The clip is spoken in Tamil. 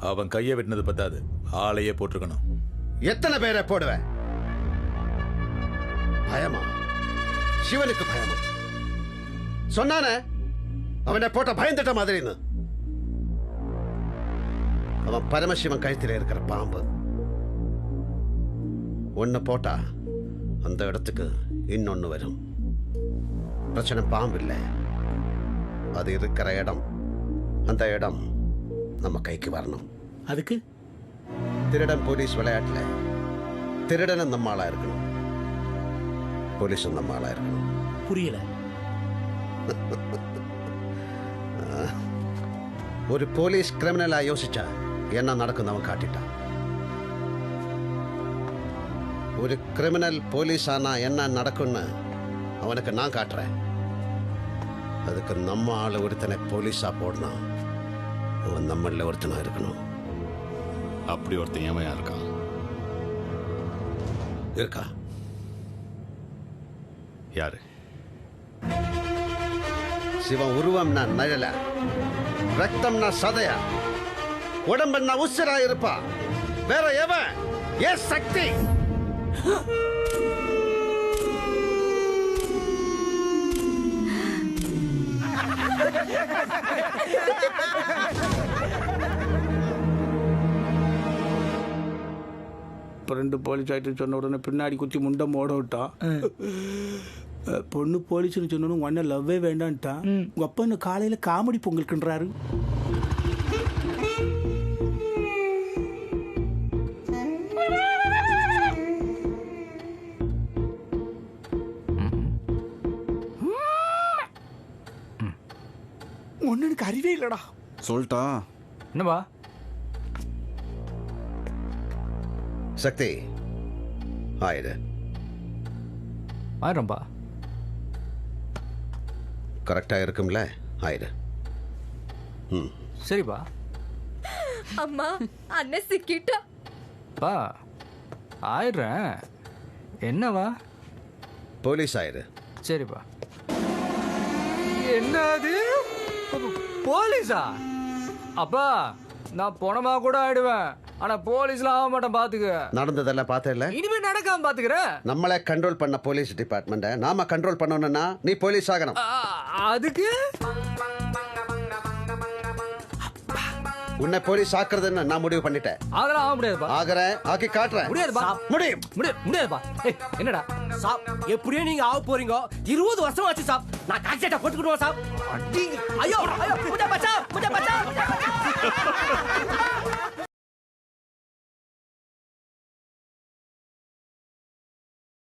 அவன் கையை வெட்டினது பத்தாது, ஆளையே போட்டிருக்கணும். எத்தனை பேரை போடுவேன்? பயமா? சிவனுக்கு பயமா? சொன்னானே அவனை போட்ட பயந்துட்ட மாதிரின்னு. அவன் பரமசிவன் கழுத்தில் இருக்கிற பாம்பு. ஒன்னு போட்டா அந்த இடத்துக்கு இன்னொன்னு வரும். பிரச்சனை பாம்பு இல்லை, அது இருக்கிற இடம். அந்த இடம் நம்ம கைக்கு வரணும். அதுக்கு திருடன் போலீஸ் விளையாட்டுல திருடனும் நம்ம ஆளா இருக்கணும், போலீஸும் நம்ம ஆளா இருக்கணும். புரியல. ஒரு போலீஸ் கிரிமினலா யோசிச்சா என்ன நடக்கும் அவன் காட்டிட்டான். ஒரு கிரிமினல் போலீஸ் ஆனா என்ன நடக்கும்னு அவனுக்கு நான் காட்டுறேன். அதுக்கு நம்ம ஆளு ஒருத்தனை போலீஸா போடணும். அவன் நம்மள ஒருத்தனா இருக்கணும். அப்படி ஒருத்தன் ஏமையா இருக்கான்? இருக்கா? யாரு? சிவன் உருவம்னா நழல, ரத்தம்னா சதையா, உடம்புன்னா உசிரா இருப்பா. வேற எவன்? ஏ சக்தி. இப்போ 2 போலீஸ் ஆகிட்டு சொன்ன உடனே பின்னாடி குத்தி முண்டை மோட விட்டான். பொண்ணு போலீஸ்னு சொன்னோன்னு உங்க அண்ணன் லவ்வே வேண்டான்ட்டான். உங்க அப்பா இன்னும் காலையில காமெடி பொங்கலுக்குன்றாரு. ஒன்னுக்கு அறிவே இல்லடா. சொல்லிட்டா என்னப்பா? சக்தி ஆயிடு. ஆயிரம்பா. கரெக்டா இருக்கும்ல? ஆயிடு. சரிப்பா. அம்மா, அண்ணன் சிக்கிட்டா. பா ஆயிடுறேன். என்னவா? போலீஸ் ஆயிடு. சரிப்பா. என்னது போலீஸா? அப்பா நான் போனமா கூட ஆயிடுவேன், ஆனா போலீஸ்ல ஆக மாட்டேன். பாத்துக்க. நடந்ததெல்லாம் பார்த்தல. இனிமே நடக்காம பாத்துக்கிறேன். நம்மளே கண்ட்ரோல் பண்ண போலீஸ் டிபார்ட்மெண்ட் நாம கண்ட்ரோல் பண்ணணும்னா நீ போலீஸ் ஆகணும். அதுக்கு உன்னை போலீஸ் ஆக்குறதுன்னு நான் முடிவு பண்ணிட்டேன். அதெல்லாம் ஆக முடியாதுப்பா. ஆகுறேன், ஆக்கி காட்டுறேன். முடியாதுப்பா. முடியும். முடியாதுப்பா. என்னடா சாப்? எப்படியே நீங்க ஆக போறீங்க? 20 வருஷம் ஆச்சு சாப். நான் காட்சிட்ட போட்டுக்கிடுவோம் சாப். ஐயோ ஐயோ, முஜே பச்சா, முஜே பச்சா.